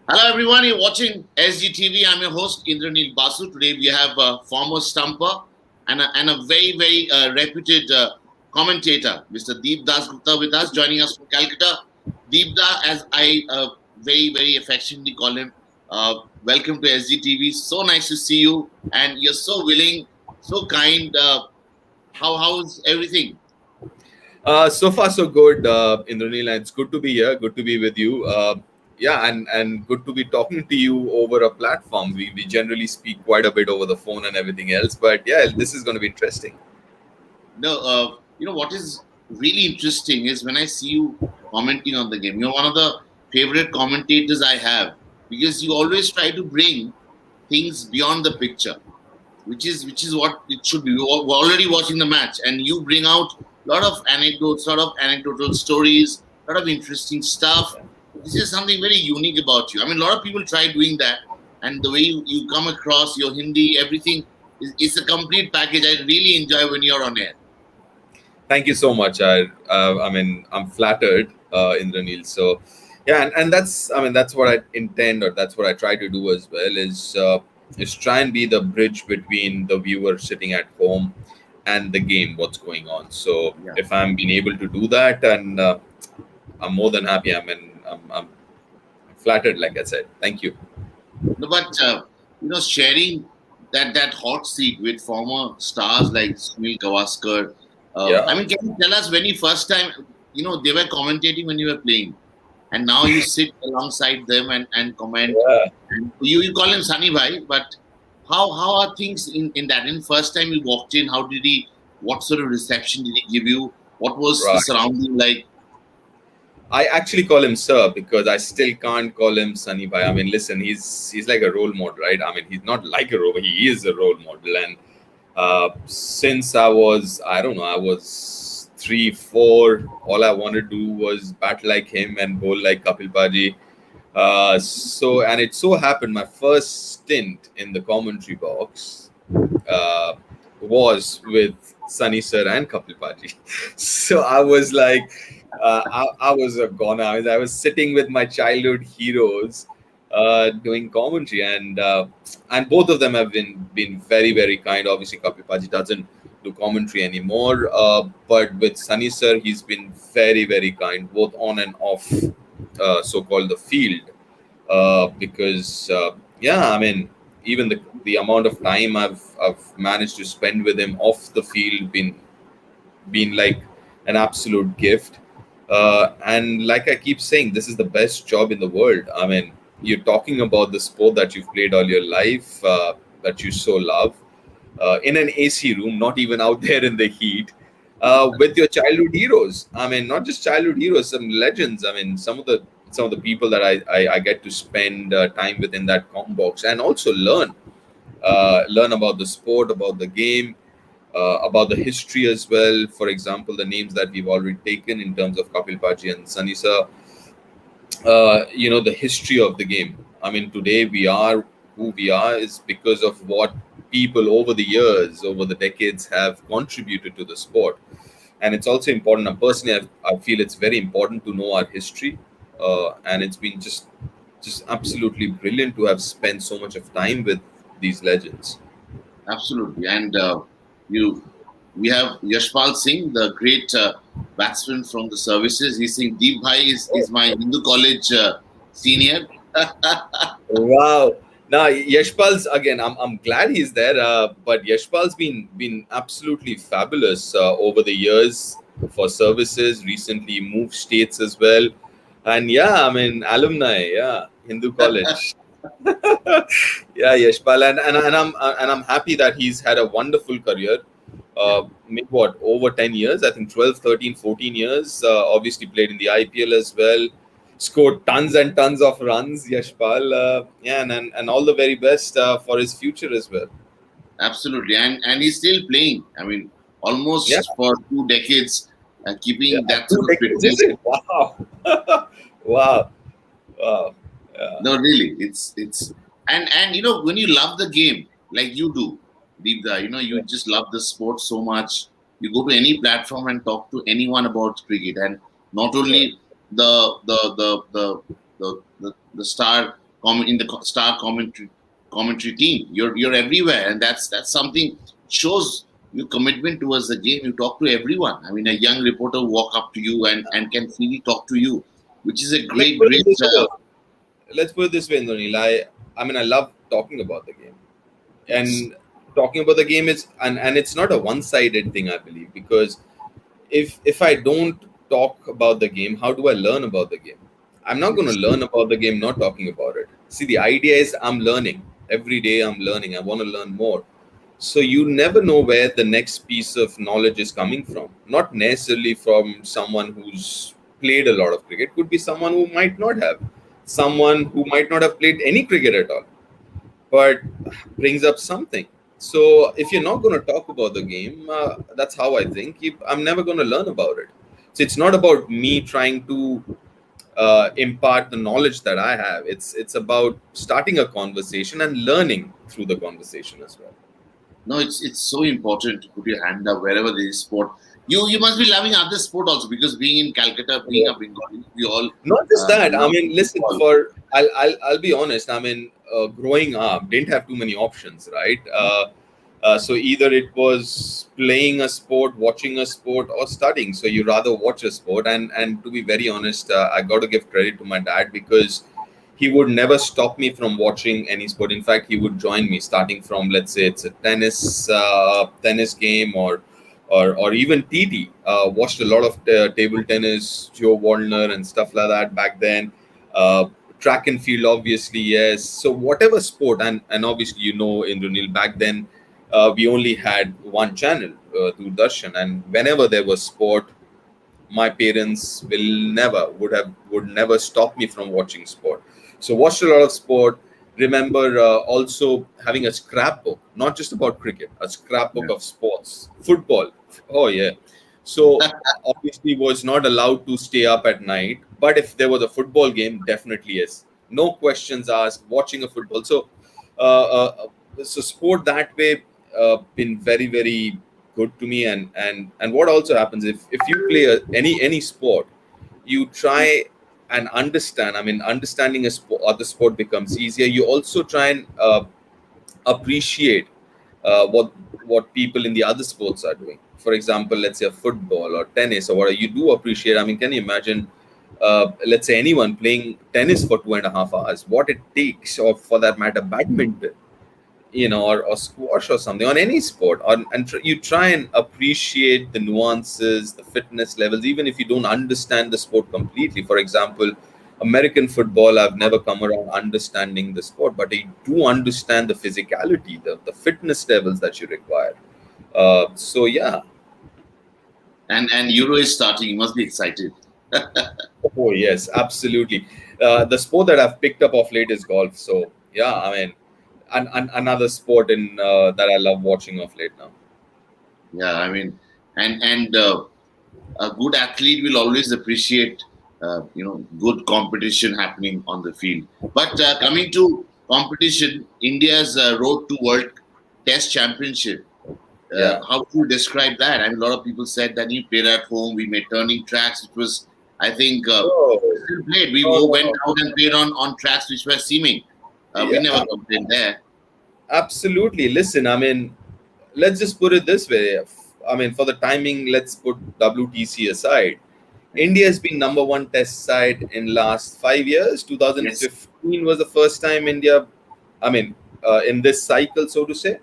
Hello everyone, you're watching SGTV. I'm your host Indranil Basu. Today we have a former stumper and a very reputed commentator, Mr. Deep Dasgupta with us, joining us from Calcutta. Deepda, as I very affectionately call him, welcome to SGTV. So nice to see you, and you're so willing, so kind. How's everything? So far, so good, Indranil. It's good to be here. Good to be with you. Yeah, and good to be talking to you over a platform. We generally speak quite a bit over the phone and everything else. But yeah, this is going to be interesting. No, what is really interesting is when I see you commenting on the game. You're one of the favorite commentators I have because you always try to bring things beyond the picture, which is what it should be. We're already watching the match, and you bring out a lot of anecdotes, a lot of anecdotal stories, a lot of interesting stuff. This is something very unique about you. I mean, a lot of people try doing that, and the way you come across your Hindi, everything is a complete package. I really enjoy when you're on air. Thank you so much. I mean, I'm flattered, Indranil. So yeah, and that's what I intend, or that's what I try to do as well. Is try and be the bridge between the viewer sitting at home and the game, what's going on. So Yeah. if I'm being able to do that, and I'm more than happy. I'm flattered, like I said. Thank you. No, but sharing that hot seat with former stars like Sunil Gavaskar. I Yeah. mean, can you tell us when you first time, they were commentating when you were playing, and now you sit alongside them and comment. Yeah. And you call him Sunny Bhai, but how are things in that? In first time you walked in, how did he? What sort of reception did he give you? What was the Right. surrounding like? I actually call him Sir because I still can't call him Sunny Bhai. I mean, listen, he's like a role model, right? I mean, he's not like a role, he is a role model. And since I don't know, I was 3, 4, all I wanted to do was bat like him and bowl like Kapil Paji. And it so happened my first stint in the commentary box uh, was with Sunny Sir and Kapil Paji. So I was like, I was a goner. I was sitting with my childhood heroes, doing commentary, and both of them have been very kind. Obviously, Kapil Paji doesn't do commentary anymore, but with Sunny Sir, he's been very kind, both on and off, so-called the field, because yeah, I mean, even the amount of time I've managed to spend with him off the field been like an absolute gift. And like I keep saying, this is the best job in the world. I mean, you're talking about the sport that you've played all your life, that you so love, in an AC room, not even out there in the heat, with your childhood heroes. I mean, not just childhood heroes, some legends. I mean, some of the people that I get to spend time with in that com box, and also learn about the sport, about the game, about the history as well. For example, the names that we've already taken in terms of Kapil Paji and Sunny Sir, the history of the game. I mean, today we are who we are is because of what people over the years, over the decades, have contributed to the sport. And it's also important. Personally, I feel it's very important to know our history, and it's been just absolutely brilliant to have spent so much of time with these legends. Absolutely. And you, we have Yashpal Singh, the great batsman from the services. He's saying Deep Bhai is my Hindu college senior. Wow. Now Yashpal's again. I'm glad he's there. But Yashpal's been absolutely fabulous over the years for services. Recently moved states as well, and yeah, I mean alumni. Yeah, Hindu College. Yeah, Yashpal, and I'm happy that he's had a wonderful career. Yeah, Maybe what, over 10 years, I think 12, 13, 14 years. Obviously played in the IPL as well, scored tons and tons of runs, Yashpal. Yeah, and all the very best for his future as well. absolutely. And he's still playing. I mean, Yeah, almost for 2 decades, yeah, keeping that two sort of decades, is fitness. it? Wow. Wow. Wow. Yeah. No, really, it's and when you love the game like you do, Deepda, you just love the sport so much. You go to any platform and talk to anyone about cricket, and not Right. only the the the the the, the star in the star commentary team. You're everywhere, and that's something shows your commitment towards the game. You talk to everyone. I mean, a young reporter will walk up to you and can freely talk to you, which is a Let's great put it great. this way. Let's put it this way, Indranil. I mean, I love talking about the game, Yes. and talking about the game is, and it's not a one-sided thing, I believe, because if I don't talk about the game, how do I learn about the game? I'm not going to Yes. learn about the game not talking about it. See, the idea is I'm learning every day. I'm learning. I want to learn more. So you never know where the next piece of knowledge is coming from. Not necessarily from someone who's played a lot of cricket. Could be someone who might not have. Someone who might not have played any cricket at all, but brings up something. So if you're not going to talk about the game, that's how I think. I'm never going to learn about it. So it's not about me trying to impart the knowledge that I have. It's about starting a conversation and learning through the conversation as well. No, it's so important to put your hand up wherever there is sport. You must be loving other sport also, because being in Calcutta, being a Bengali, we all Not just that. I love mean, listen. football. I'll be honest. I mean, growing up, didn't have too many options, right? So either it was playing a sport, watching a sport, or studying. So you rather watch a sport. And to be very honest, I got to give credit to my dad, because he would never stop me from watching any sport. In fact, he would join me starting from, let's say it's a tennis game, or even TT. Watched a lot of table tennis, Joe Waldner and stuff like that back then. Track and field, obviously, yes. So whatever sport, and obviously, Indranil, back then we only had one channel, Doordarshan, and whenever there was sport, my parents would never stop me from watching sport. So watched a lot of sport. Remember also having a scrapbook, not just about cricket, a scrapbook Yeah. of sports, football. Oh yeah. So obviously was not allowed to stay up at night, but if there was a football game, definitely yes. No questions asked. Watching a football. So sport that way been very very good to me. And what also happens, if you play any sport, you try and understand. I mean, understanding a sport, other sport becomes easier. You also try and appreciate what people in the other sports are doing. For example, let's say a football or tennis or whatever, you do appreciate. I mean, can you imagine, let's say anyone playing tennis for 2.5 hours, what it takes, or for that matter badminton, or squash or something, on any sport, you try and appreciate the nuances, the fitness levels, even if you don't understand the sport completely. For example, American football, I've never come around understanding the sport, but I do understand the physicality, the fitness levels that you require. So yeah. And Euro is starting. You must be excited. Oh yes, absolutely. The sport that I've picked up of late is golf. So yeah, I mean, another sport in that I love watching of late now. Yeah, I mean, and a good athlete will always appreciate good competition happening on the field. But coming to competition, India's road to World Test Championship. Yeah. How would you describe that? I mean, a lot of people said that you played at home. We made turning tracks. It was, I think, Oh, still played. We no, no, went no. out and played on tracks which were seaming. We Yeah, never complained there. absolutely. Listen, I mean, let's just put it this way. I mean, for the timing, let's put WTC aside. India has been number one test side in last 5 years. Yes. 2015 was the first time India, I mean, in this cycle, so to say.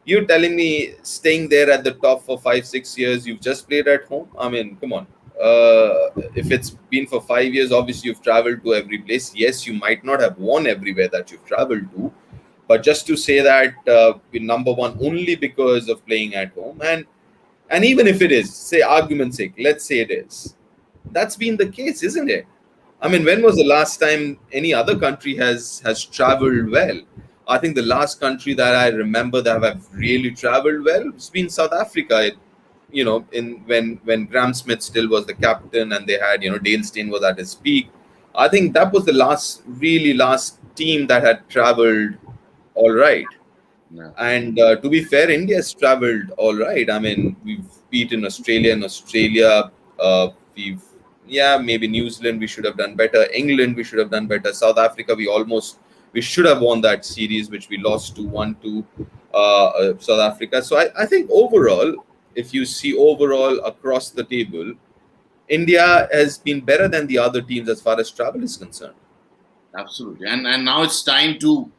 You're telling me staying there at the top for 5 6 years, you've just played at home? I mean, come on. If it's been for 5 years, obviously you've traveled to every place. Yes, you might not have won everywhere that you've traveled to, but just to say that we're number one only because of playing at home, and even if it is, say argument's sake, let's say it is, that's been the case, isn't it? I mean, when was the last time any other country has traveled well? I think the last country that I remember that have really traveled well has been South Africa. In when Graham Smith still was the captain, and they had Dale Steyn was at his peak. I think that was the last team that had traveled all right. Yeah. And to be fair, India's traveled all right. I mean, we've beaten Australia in Australia. We've, yeah, maybe New Zealand we should have done better. England we should have done better. South Africa we almost We should have won that series, which we lost to 1-2 South Africa. So I think overall, if you see overall across the table, India has been better than the other teams as far as travel is concerned. Absolutely. And now it's time to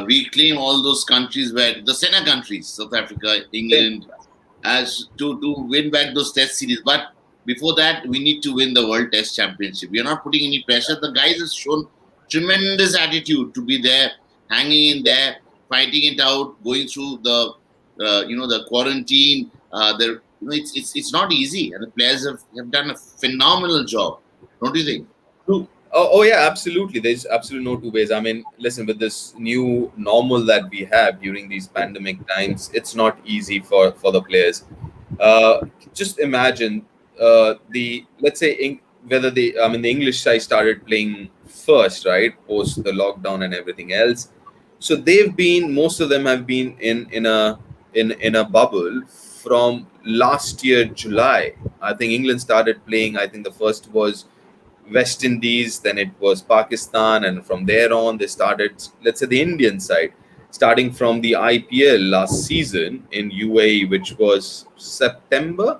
reclaim all those countries where the Senna countries, South Africa, Same. England, as to win back those test series. But before that, we need to win the World Test Championship. We are not putting any pressure. The guys have shown tremendous attitude to be there, hanging in there, fighting it out, going through the the quarantine. It's not easy, and the players have done a phenomenal job. Don't you think? True. Oh, yeah, absolutely. There's absolutely no two ways. I mean, listen, with this new normal that we have during these pandemic times, it's not easy for the players. Just imagine the let's say whether the English side started playing first, right, post the lockdown and everything else. So they've been most of them have been in a bubble from last year July. I think England started playing. I think the first was West Indies, then it was Pakistan, and from there on they started. Let's say the Indian side, starting from the IPL last season in UAE, which was September.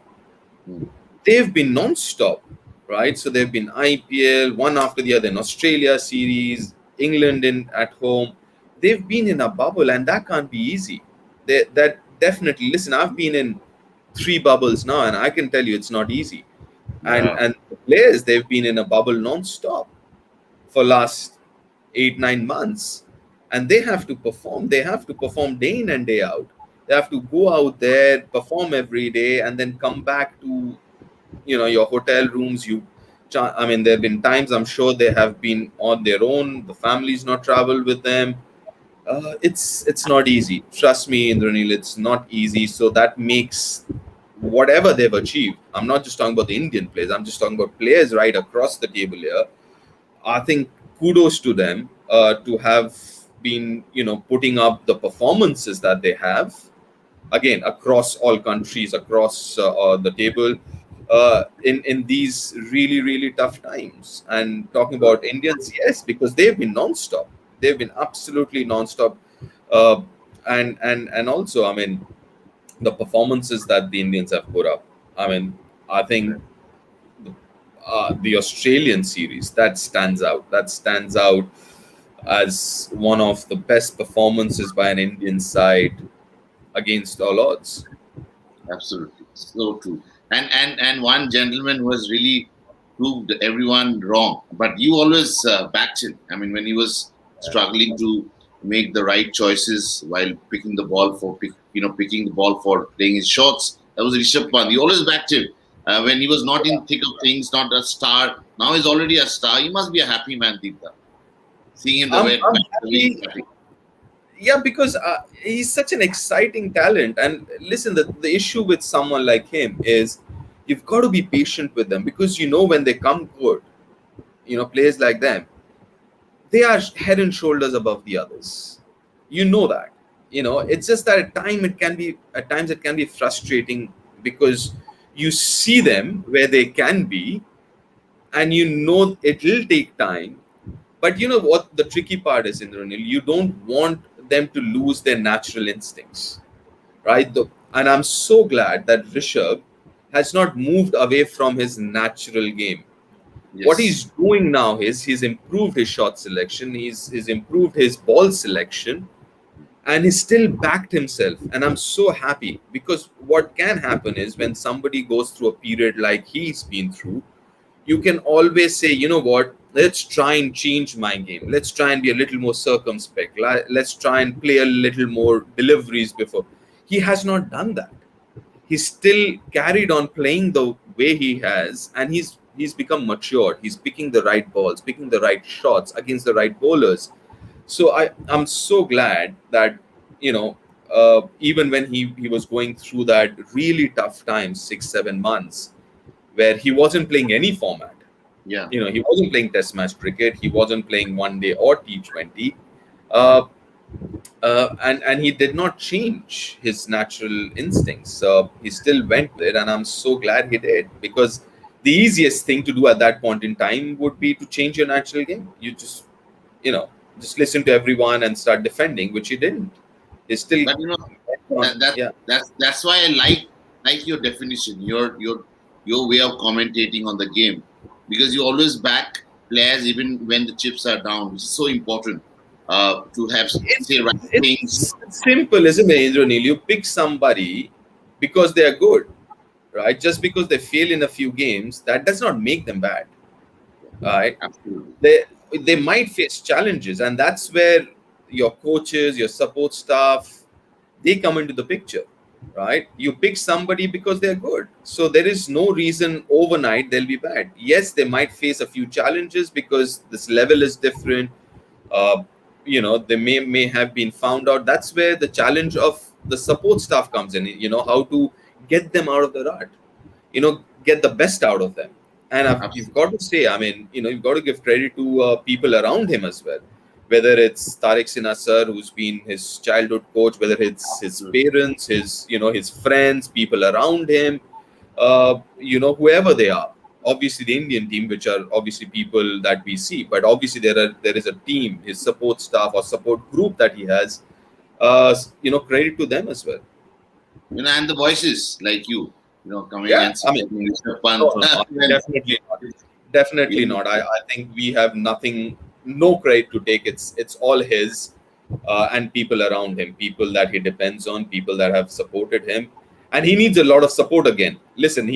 Hmm. They've been non-stop, right? So they've been IPL one after the other, in Australia series, England in at home. They've been in a bubble, and that can't be easy. That definitely. Listen, I've been in three bubbles now, and I can tell you it's not easy. And Yeah. and the players, they've been in a bubble non-stop for last 8 9 months, and they have to perform. They have to perform day in and day out. They have to go out there, perform every day, and then come back to your hotel rooms. I mean, there have been times I'm sure they have been on their own. The family's not traveled with them. It's not easy. Trust me, Indranil, it's not easy. So that makes whatever they've achieved. I'm not just talking about the Indian players. I'm just talking about players right across the table here. I think kudos to them to have been, putting up the performances that they have again across all countries, across the table, in these really really tough times. And talking about Indians, yes, because they've been non-stop. They've been absolutely non-stop, uh, and also, I mean, the performances that the Indians have put up. I mean, I think the Australian series that stands out. That stands out as one of the best performances by an Indian side against all odds. Absolutely, so true. And one gentleman who has really proved everyone wrong, but you always backed him. I mean, when he was struggling to make the right choices while picking the ball picking the ball for playing his shots, that was Rishabh Pant. You always backed him when he was not in thick of things, not a star. Now he's already a star. He must be a happy man, Deepta. Seeing him I'm the way he's happy. batting. Yeah, because he's such an exciting talent. And listen, the issue with someone like him is you've got to be patient with them, because when they come good, players like them, they are head and shoulders above the others. You know that. It's just that at times it can be frustrating, because you see them where they can be, and it will take time. But you know what the tricky part is, Indranil? You don't want them to lose their natural instincts, right? And I'm so glad that Rishabh has not moved away from his natural game. What he's Yes, doing now is he's improved his shot selection, he's improved his ball selection, and he still backed himself. And I'm so happy, because what can happen is when somebody goes through a period like he's been through, you can always say, you know what, let's try and change my game. Let's try and be a little more circumspect. Let's try and play a little more deliveries before. He has not done that. He's still carried on playing the way he has, and he's become matured. He's picking the right balls, picking the right shots against the right bowlers. So I'm so glad that even when he was going through that really tough time, 6 7 months, where he wasn't playing any format. yeah, He wasn't playing Test match cricket. He wasn't playing one day or T20. Uh, and he did not change his natural instincts. He still went with it, and I'm so glad he did, because the easiest thing to do at that point in time would be to change your natural game. You just, you know, just listen to everyone and start defending, which he didn't. He still But yeah. that's why I like your definition, your way of commentating on the game, because you always back players even when the chips are down, which is so important. To have It's say right things. simple, isn't it, Indranil? You pick somebody because they are good, right? Just because they fail in a few games, that does not make them bad, right? Absolutely, They they might face challenges, and that's where your coaches, your support staff, they come into the picture, right? You pick somebody because they're good, so there is no reason overnight they'll be bad. Yes, they might face a few challenges because this level is different. uh, they may have been found out. That's where the challenge of the support staff comes in, how to get them out of the rut, get the best out of them. And you've absolutely. got to say, I mean, you've got to give credit to people around him as well, whether it's Tariq Sinha sir, who's been his childhood coach, whether it's his parents, his friends, people around him, whoever they are. Obviously, the Indian team, which are obviously people that we see, but obviously there is a team, his support staff or support group that he has. Credit to them as well. And the voices like coming Yeah, and I mean, supporting Mr. Pant. no, no, Well, definitely not. Definitely you not. I think we have nothing, no credit to take. It's all his, and people around him, people that he depends on, people that have supported him, and he needs a lot of support again. Listen,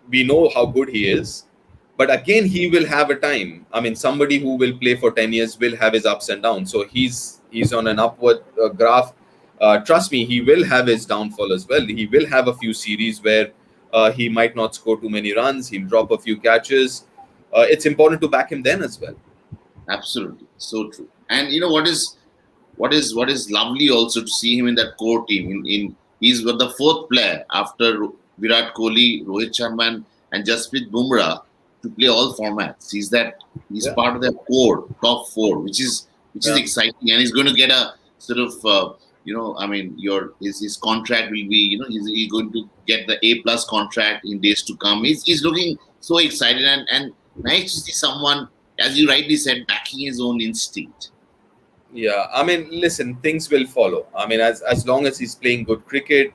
we know how good he is, but again, he will have a time. I mean, somebody who will play for 10 years will have his ups and downs. So he's on an upward graph. Trust me, he will have his downfall as well. He will have a few series where he might not score too many runs. He'll drop a few catches. It's important to back him then as well. absolutely so true. And what is lovely also to see him in that core team. In he's the fourth player after Virat Kohli, Rohit Sharma, and Jasprit Bumrah to play all formats. He's Yeah, part of the core top four, which is yeah. exciting, and he's going to get a sort of I mean his contract will be he's going to get the A+ contract in days to come. He's looking so excited, and nice to see someone, as you rightly said, backing his own instinct. Yeah, I mean, listen, things will follow. I mean, as long as he's playing good cricket,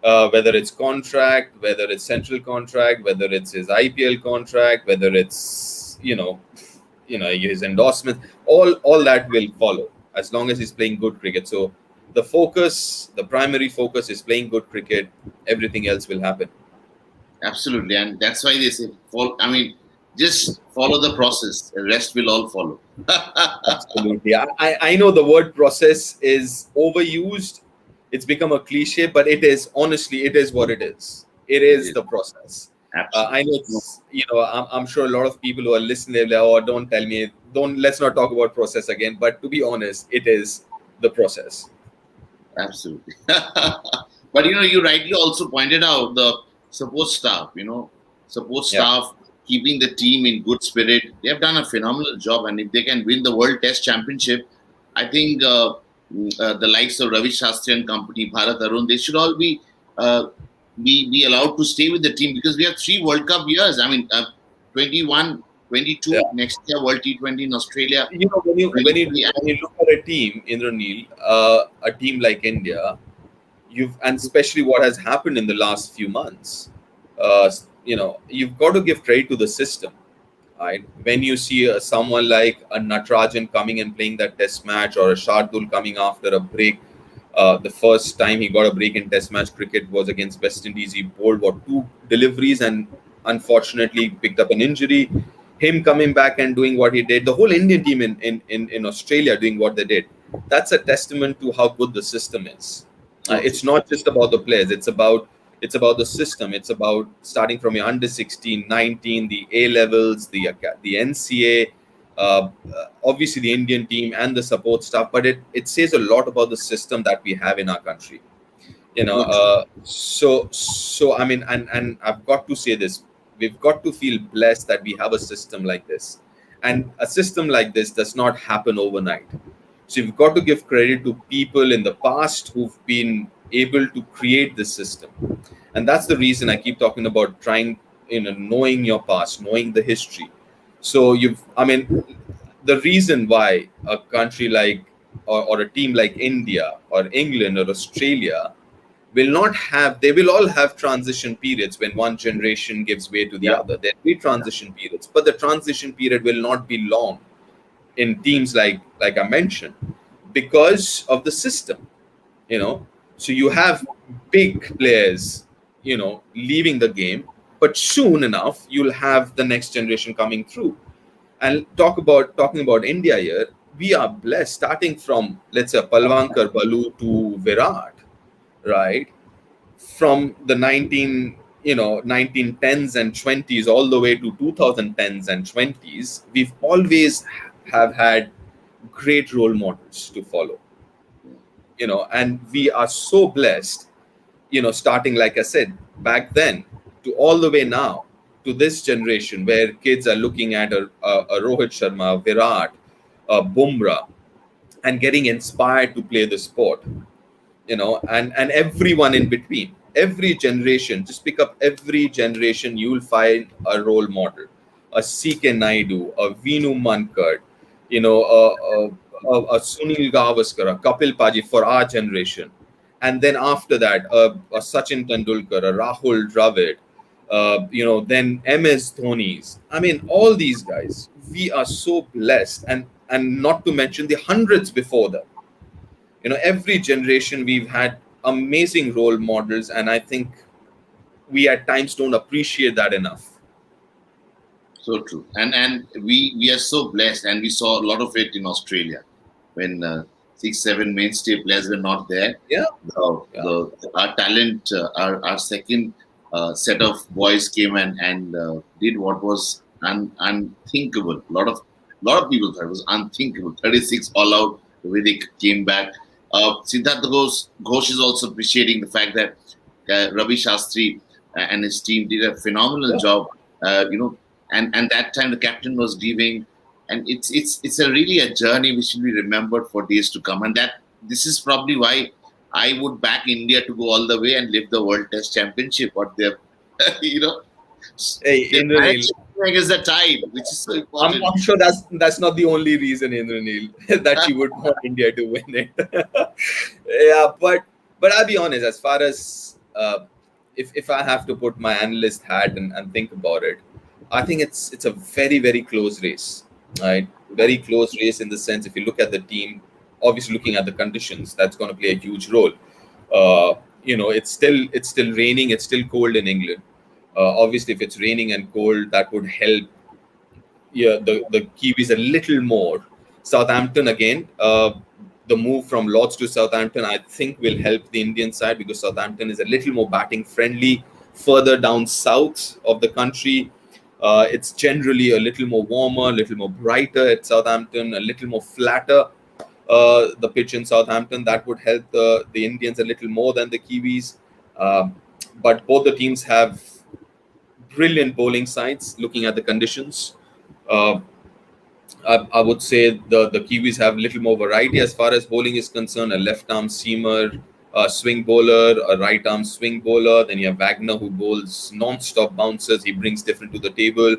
whether it's contract, whether it's central contract, whether it's his IPL contract, whether it's his endorsement, all that will follow as long as he's playing good cricket. So the primary focus is playing good cricket. Everything else will happen. Absolutely, and that's why they say, I mean, just follow the process. The rest will all follow. Absolutely. I know the word process is overused. It's become a cliche, but it is, honestly, it is what it is. It It is is the process. I absolutely. know No, it's, I'm sure a lot of people who are listening, they're like, oh, don't tell me, let's not talk about process again. But to be honest, it is the process. absolutely. But you rightly also pointed out the support staff. Support Yeah. staff keeping the team in good spirit. They have done a phenomenal job, and if they can win the World Test Championship, I think the likes of Ravi Shastri and company, Bharat Arun, they should all uh, be allowed to stay with the team, because we have 3 World Cup years. I mean, 21, Yeah. 22 next year World T20 in Australia, When you when you 23. when you look at a team, Indranil, a team like India, and especially what has happened in the last few months, you've got to give credit to the system, right? When you see someone like a Natarajan coming and playing that test match, or a Shardul coming after a break, the first time he got a break in test match cricket was against West Indies. He bowled two deliveries and unfortunately picked up an injury. Him coming back and doing what he did, the whole Indian team in Australia doing what they did, that's a testament to how good the system is. So true. It's not just about the players, it's about the system. It's about starting from your under 16, 19, the A levels, the NCA, obviously the Indian team and the support staff. But it says a lot about the system that we have in our country. So true. So I mean, and I've got to say this: we've got to feel blessed that we have a system like this, and a system like this does not happen overnight. So you've got to give credit to people in the past who've been able to create this system. And that's the reason I keep talking about knowing your past, knowing the history. So I mean, the reason why a country like or a team like India or England or Australia will not have, they will all have transition periods when one generation gives way to the Yeah. other. There'll be transition periods, but the transition period will not be long in teams like I mentioned, because of the system, you know. So you have big players, leaving the game, but soon enough you'll have the next generation coming through. And talking about India here, we are blessed starting from, let's say, Palwankar Balu to Virat, right? From the 1910s and 20s all the way to 2010s and 20s, we've always have had great role models to follow, and we are so blessed, starting, like I said, back then to all the way now to this generation where kids are looking at a Rohit Sharma, Virat, Bumrah, and getting inspired to play the sport, and everyone in between. Every generation, just pick up every generation, you'll find a role model, a CK Naidu, a Vinu Mankad, a Sunil Gavaskar, a Kapil Paji for our generation. And then after that, a Sachin Tendulkar, a Rahul Dravid, then MS Dhoni's. I mean, all these guys, we are so blessed, and not to mention the hundreds before them. Every generation we've had amazing role models, and I think we at times don't appreciate that enough. So true, and we are so blessed, and we saw a lot of it in Australia when 6, 7 mainstay players were not there. Yeah, yeah, Our talent, our second set of boys came and did what was unthinkable. A lot of people thought it was unthinkable. 36 all out, the way they came back. Siddhartha Ghosh is also appreciating the fact that Ravi Shastri and his team did a phenomenal job. And that time the captain was leaving, and it's a really a journey which will be remembered for days to come. And that this is probably why I would back India to go all the way and live the World Test Championship. What they're, you know, Hey, they're Indranil, against the tide, which is so important. I'm sure that's not the only reason, Indranil, that you would want India to win it. Yeah, but I'll be honest. As far as if I have to put my analyst hat and think about it, I think it's a very, very close race, right? Very close race in the sense, if you look at the team, obviously looking at the conditions, that's going to play a huge role. It's still raining, it's still cold in England. Obviously, if it's raining and cold, that would help. Yeah, the Kiwis a little more. Southampton again. The move from Lords to Southampton, I think, will help the Indian side because Southampton is a little more batting friendly. Further down south of the country, it's generally a little more warmer, a little more brighter at Southampton, a little more flatter. The pitch in Southampton, that would help the Indians a little more than the Kiwis. But both the teams have brilliant bowling sides looking at the conditions. I would say the Kiwis have little more variety as far as bowling is concerned. A left arm seamer, a swing bowler, a right arm swing bowler. Then you have Wagner, who bowls non-stop bounces. He brings different to the table.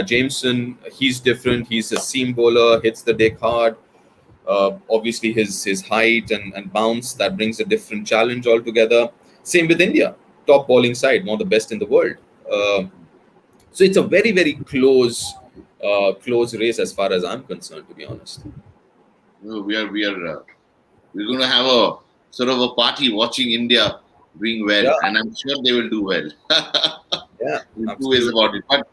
Jameson, he's different. He's a seam bowler, hits the deck hard. Obviously, his height and bounce, that brings a different challenge altogether. Same with India, top bowling side, one of the best in the world. So it's a very, very close race as far as I'm concerned, to be honest. We're going to have a sort of a party watching India doing well, Yeah, and I'm sure they will do well. yeah, In two ways absolutely. about it.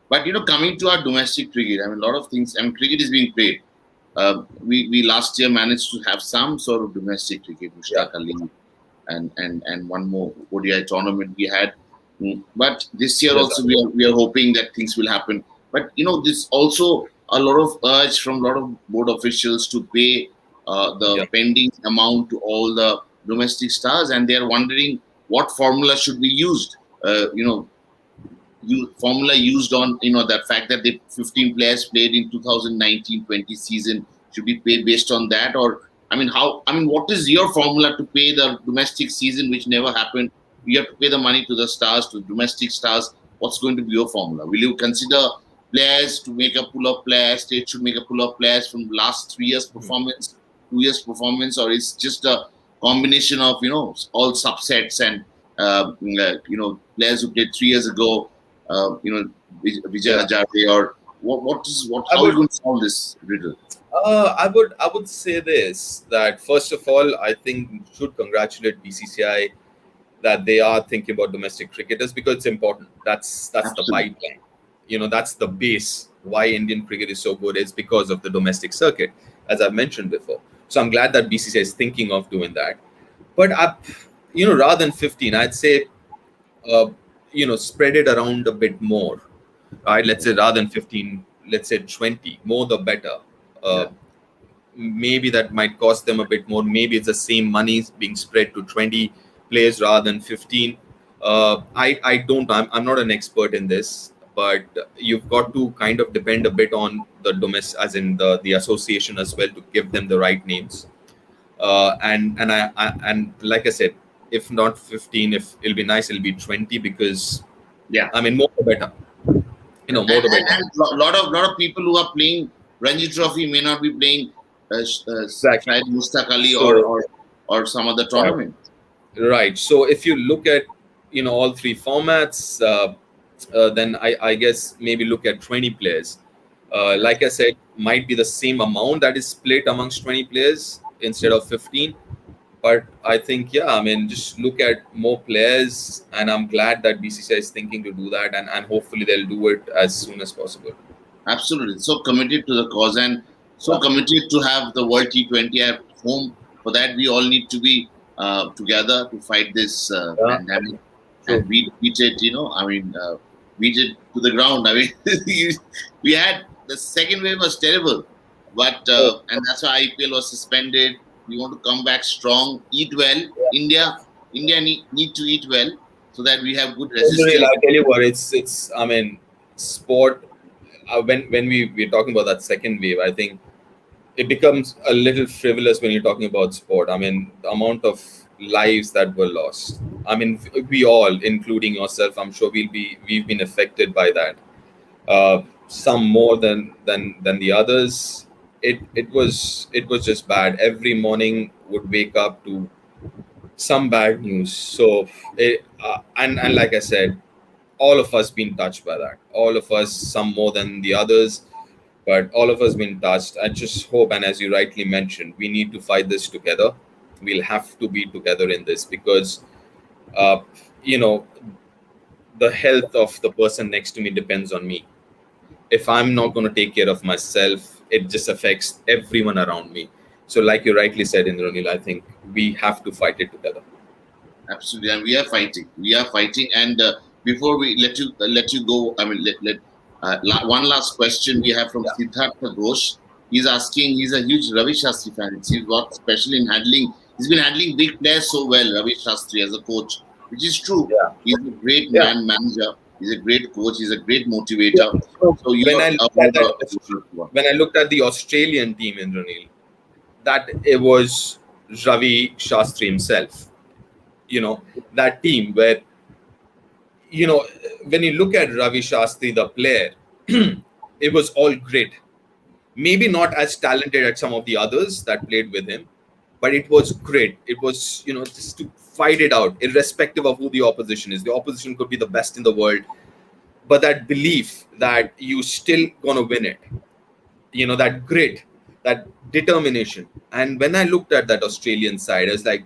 But coming to our domestic cricket, I mean, a lot of things. I mean, cricket is being played. We last year managed to have some sort of domestic cricket, Yeah, Mushtaq Ali, and one more ODI tournament we had. But this year yes, also we are hoping that things will happen. But this also a lot of urge from a lot of board officials to pay the yeah, pending amount to all the domestic stars, and they are wondering what formula should be used. Formula used on that fact that the 15 players played in 2019-20 season should be paid based on that, or what is your formula to pay the domestic season which never happened? You have to pay the money to the stars, to domestic stars. What's going to be your formula? Will you consider players to make a pool of players. State should make a pool of players from last 3 years' performance, 2 years' performance, or it's just a combination of all subsets and players who played 3 years ago. Vijay Yeah. Hazare, or what? I How are you would going to solve this riddle? I would say this, that first of all, I think we should congratulate BCCI that they are thinking about domestic cricketers, because it's important. That's the Absolutely, pipeline. That's the base why Indian cricket is so good, is because of the domestic circuit, as I've mentioned before. So I'm glad that BCCI is thinking of doing that. But rather than 15, I'd say spread it around a bit more. Right? Let's say rather than 15, let's say 20. More the better. Uh, yeah. Maybe that might cost them a bit more. Maybe it's the same money being spread to 20 players rather than 15. I don't. I'm not an expert in this, but you've got to kind of depend a bit on the domestic, as in the association as well, to give them the right names. And like I said, if not 15, if it'll be nice, it'll be 20, because Yeah. I mean, more the better. And, More the better. and lot of people who are playing Ranji Trophy may not be playing Exactly. Syed Mustaq Ali So or some other right. tournament. Right. So if you look at all three formats, then I guess maybe look at 20 players. Like I said, might be the same amount that is split amongst 20 players instead of 15. But I think, yeah, I mean, just look at more players, and I'm glad that BCCI is thinking to do that, and hopefully they'll do it as soon as possible. Absolutely, so committed to the cause and so Yeah. committed to have the World T20 at home. For that, we all need to be together to fight this Yeah. pandemic, and True. we beat it. Beat it to the ground. I mean, we had the second wave was terrible, but Oh, and that's why IPL was suspended. We want to come back strong, eat well. India need to eat well so that we have good Sunil, resistance. I tell you what, it's I mean, sport. When we're talking about that second wave, I think it becomes a little frivolous when you're talking about sport. I mean, the amount of lives that were lost. I mean, we all, including yourself, I'm sure we've been affected by that. Some more than the others. It was just bad. Every morning would wake up to some bad news. So and like I said, all of us been touched by that. All of us, some more than the others, but all of us been touched. I just hope, and as you rightly mentioned, we need to fight this together. We'll have to be together in this, because uh, you know the health of the person next to me depends on me. If I'm not going to take care of myself, it just affects everyone around me. So like you rightly said, Indranil, I think we have to fight it together. Absolutely, and we are fighting. We are fighting. And before we let you go, I mean, one last question we have from Yeah. Siddhartha Ghosh. He's asking. He's a huge Ravi Shastri fan. He's got special in handling. He's been handling big players so well, Ravi Shastri, as a coach, which is true. Yeah. He's a great Yeah. manager. He's a great coach. He's a great Yeah. motivator. So So when I you're looked at when I looked at the Australian team, Indranil, that it was Ravi Shastri himself. That team where, when you look at Ravi Shastri, the player, it was all great. Maybe not as talented as some of the others that played with him, but it was great. It was, just to fight it out, irrespective of who the opposition is. The opposition could be the best in the world, but that belief that you still gonna win it, that grit, that determination. And when I looked at that Australian side, I was like,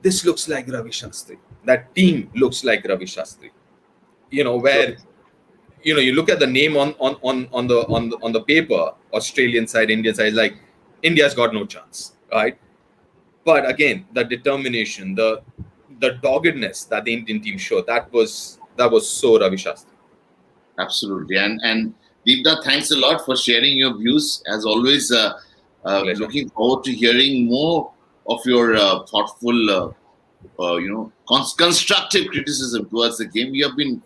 this looks like Ravi Shastri. That team looks like Ravi Shastri. Where you look at the name on the paper, Australian side, Indian side, like India's got no chance, right? But again, the determination, the doggedness that the Indian team showed, that was so Ravi Shastri. Absolutely. And Deepta, thanks a lot for sharing your views. As always, Pleasure. looking forward to hearing more of your thoughtful, constructive criticism towards the game. You have been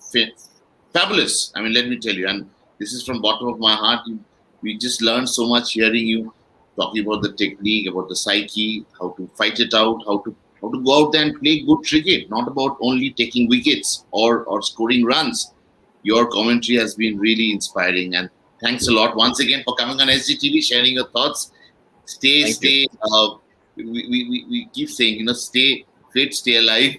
fabulous. I mean, let me tell you, and this is from bottom of my heart. We just learned so much hearing you talking about the technique, about the psyche, how to fight it out, how to go out there and play good cricket, not about only taking wickets or scoring runs. your commentary has been really inspiring. And thanks a lot once again for coming on SGTV, sharing your thoughts. Thank you. Stay. We keep saying, stay fit, stay alive,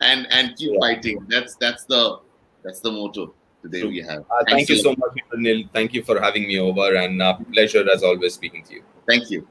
and keep Yeah, fighting. That's the motto today true. we have. Thank Thanks a you lot. so much, Nil. Thank you for having me over, and pleasure as always speaking to you. Thank you.